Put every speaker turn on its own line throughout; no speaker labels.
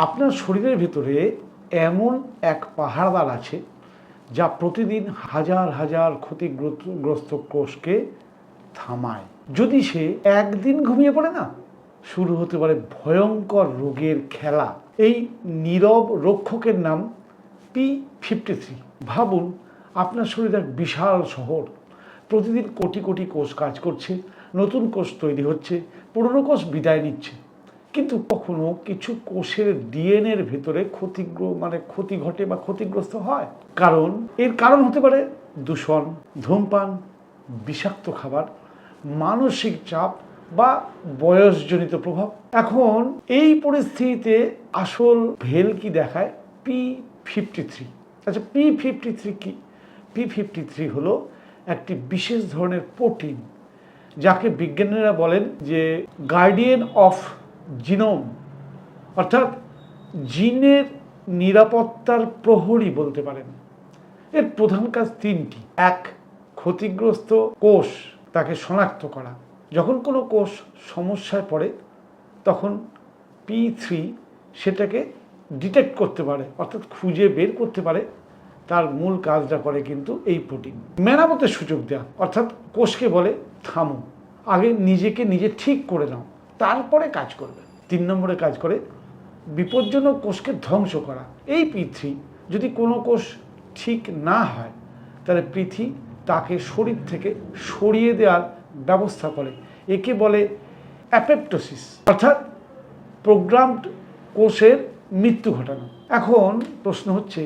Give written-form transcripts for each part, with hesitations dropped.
আপনার শরীরের ভেতরে এমন এক পাহাড়দার আছে যা প্রতিদিন হাজার হাজার ক্ষতিগ্রস্ত কোষকে থামায়। যদি সে একদিন ঘুমিয়ে পড়ে না, শুরু হতে পারে ভয়ঙ্কর রোগের খেলা। এই নীরব রক্ষকের নাম P53। ভাবুন, আপনার শরীর এক বিশাল শহর। প্রতিদিন কোটি কোটি কোষ কাজ করছে, নতুন কোষ তৈরি হচ্ছে, পুরনো কোষ বিদায় নিচ্ছে। কিন্তু কখনো কিছু কোষের ডিএনএর ভেতরে ক্ষতি ঘটে বা ক্ষতিগ্রস্ত হয়। এর কারণ হতে পারে দূষণ, ধূমপান, বিষাক্ত খাবার, মানসিক চাপ বা বয়সজনিত প্রভাব। এখন এই পরিস্থিতিতে আসল ভেলকি দেখায় P53। আচ্ছা, P53 কি? P53 হলো একটি বিশেষ ধরনের প্রোটিন, যাকে বিজ্ঞানীরা বলেন যে গার্ডিয়ান অফ জিনোম, অর্থাৎ জিনের নিরাপত্তার প্রহরী বলতে পারেন। এর প্রধান কাজ তিনটি। এক, ক্ষতিগ্রস্ত কোষ তাকে শনাক্ত করা। যখন কোনো কোষ সমস্যায় পড়ে তখন P3 সেটাকে ডিটেক্ট করতে পারে, অর্থাৎ খুঁজে বের করতে পারে। তার মূল কাজটা করে কিন্তু এই প্রোটিন। মেরামতের সুযোগ দেওয়া, অর্থাৎ কোষকে বলে থামো, আগে নিজেকে নিজে ঠিক করে নাও, তারপরে কাজ করবে। 3 নম্বরে কাজ করে বিপজ্জনক কোষকে ধ্বংস করা। এই P3 যদি কোনো কোষ ঠিক না হয় তাহলে P3 তাকে শরীর থেকে সরিয়ে দেওয়ার ব্যবস্থা করে। একে বলে অ্যাপোপ্টোসিস, অর্থাৎ প্রোগ্রামড কোষের মৃত্যু ঘটানো। এখন প্রশ্ন হচ্ছে,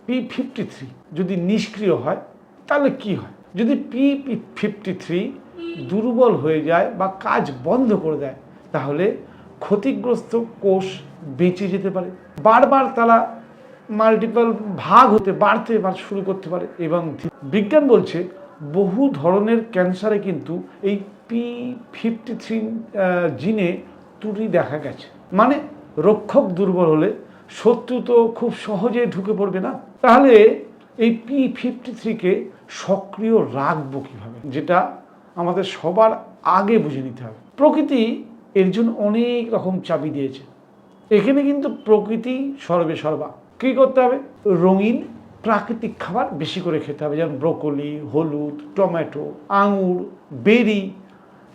P53 যদি নিষ্ক্রিয় হয় তাহলে কি হয়? যদি P53 দুর্বল হয়ে যায় বা কাজ বন্ধ করে দেয় তাহলে ক্ষতিগ্রস্ত কোষ বেঁচে যেতে পারে। বারবার তারা মাল্টিপল ভাগ হতে বাড়তে শুরু করতে পারে। এবং বিজ্ঞান বলছে বহু ধরনের ক্যান্সারে কিন্তু এই P53 জিনে ত্রুটি দেখা গেছে। মানে রক্ষক দুর্বল হলে শত্রু তো খুব সহজে ঢুকে পড়বে না। তাহলে এই P53কে সক্রিয় রাখবো কিভাবে, যেটা আমাদের সবার আগে বুঝে নিতে হবে। প্রকৃতি এর জন্য অনেক রকম চাবি দিয়েছে। এখানে কিন্তু প্রকৃতি সর্বে সর্বা। কী করতে হবে? রঙিন প্রাকৃতিক খাবার বেশি করে খেতে হবে, যেমন ব্রোকলি, হলুদ, টমেটো, আঙুর, বেরি,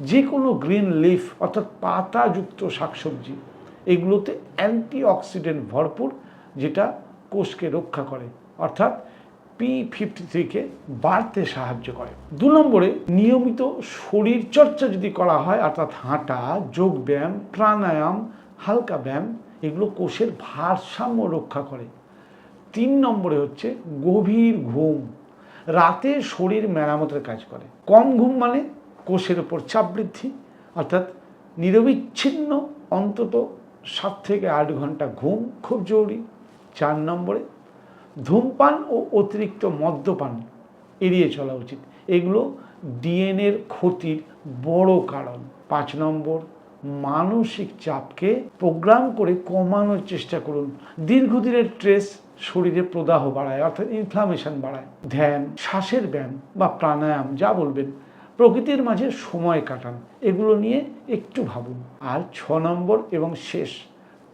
যে কোনো গ্রিন লিফ অর্থাৎ পাতাযুক্ত শাকসবজি। এগুলোতে অ্যান্টিঅক্সিডেন্ট ভরপুর, যেটা কোষকে রক্ষা করে, অর্থাৎ P53কে বাড়তে সাহায্য করে। 2 নম্বরে নিয়মিত শরীরচর্চা যদি করা হয়, অর্থাৎ হাঁটা, যোগব্যায়াম, প্রাণায়াম, হালকা ব্যায়াম, এগুলো কোষের ভারসাম্য রক্ষা করে। 3 নম্বরে হচ্ছে গভীর ঘুম। রাতে শরীর মেরামতের কাজ করে। কম ঘুম মানে কোষের উপর চাপ বৃদ্ধি, অর্থাৎ নিরবিচ্ছিন্ন অন্তত 7 থেকে 8 ঘন্টা ঘুম খুব জরুরি। 4 নম্বরে ধূমপান ও অতিরিক্ত মদ্যপান এড়িয়ে চলা উচিত। এগুলো ডিএনএর ক্ষতির বড় কারণ। 5 নম্বর, মানসিক চাপকে প্রোগ্রাম করে কমানোর চেষ্টা করুন। দীর্ঘদিনের স্ট্রেস শরীরে প্রদাহ বাড়ায়, অর্থাৎ ইনফ্লামেশন বাড়ায়। ধ্যান, শ্বাসের ব্যায়াম বা প্রাণায়াম, যা বলবেন, প্রকৃতির মাঝে সময় কাটান, এগুলো নিয়ে একটু ভাবুন। আর 6 নম্বর এবং শেষ,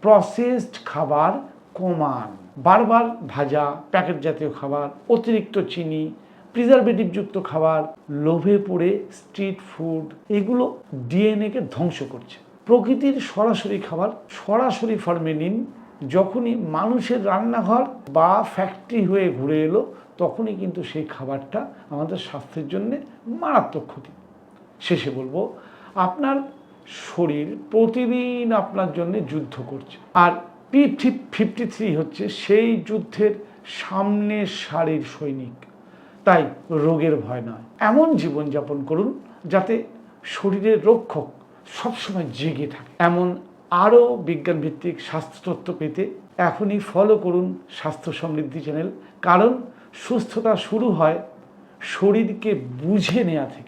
প্রসেসড খাবার কমান। বারবার ভাজা, প্যাকেট জাতীয় খাবার, অতিরিক্ত চিনি, প্রিজারভেটিভযুক্ত খাবার, লোভে পড়ে স্ট্রিট ফুড, এগুলো ডিএনএকে ধ্বংস করছে। প্রকৃতির সরাসরি খাবার সরাসরি ফার্মে নিন। যখনই মানুষের রান্নাঘর বা ফ্যাক্টরি হয়ে ঘুরে এলো তখনই কিন্তু সেই খাবারটা আমাদের স্বাস্থ্যের জন্য মারাত্মক ক্ষতি। শেষে বলবো, আপনার শরীর প্রতিদিন আপনার জন্য যুদ্ধ করছে, আর P53 হচ্ছে সেই যুদ্ধের সামনের সারির সৈনিক। তাই রোগের ভয় নয়, এমন জীবনযাপন করুন যাতে শরীরের রক্ষক সবসময় জেগে থাকে। এমন আরও বিজ্ঞানভিত্তিক স্বাস্থ্যতত্ত্ব পেতে এখনই ফলো করুন স্বাস্থ্য সমৃদ্ধি চ্যানেল। কারণ সুস্থতা শুরু হয় শরীরকে বুঝে নেওয়া থেকে।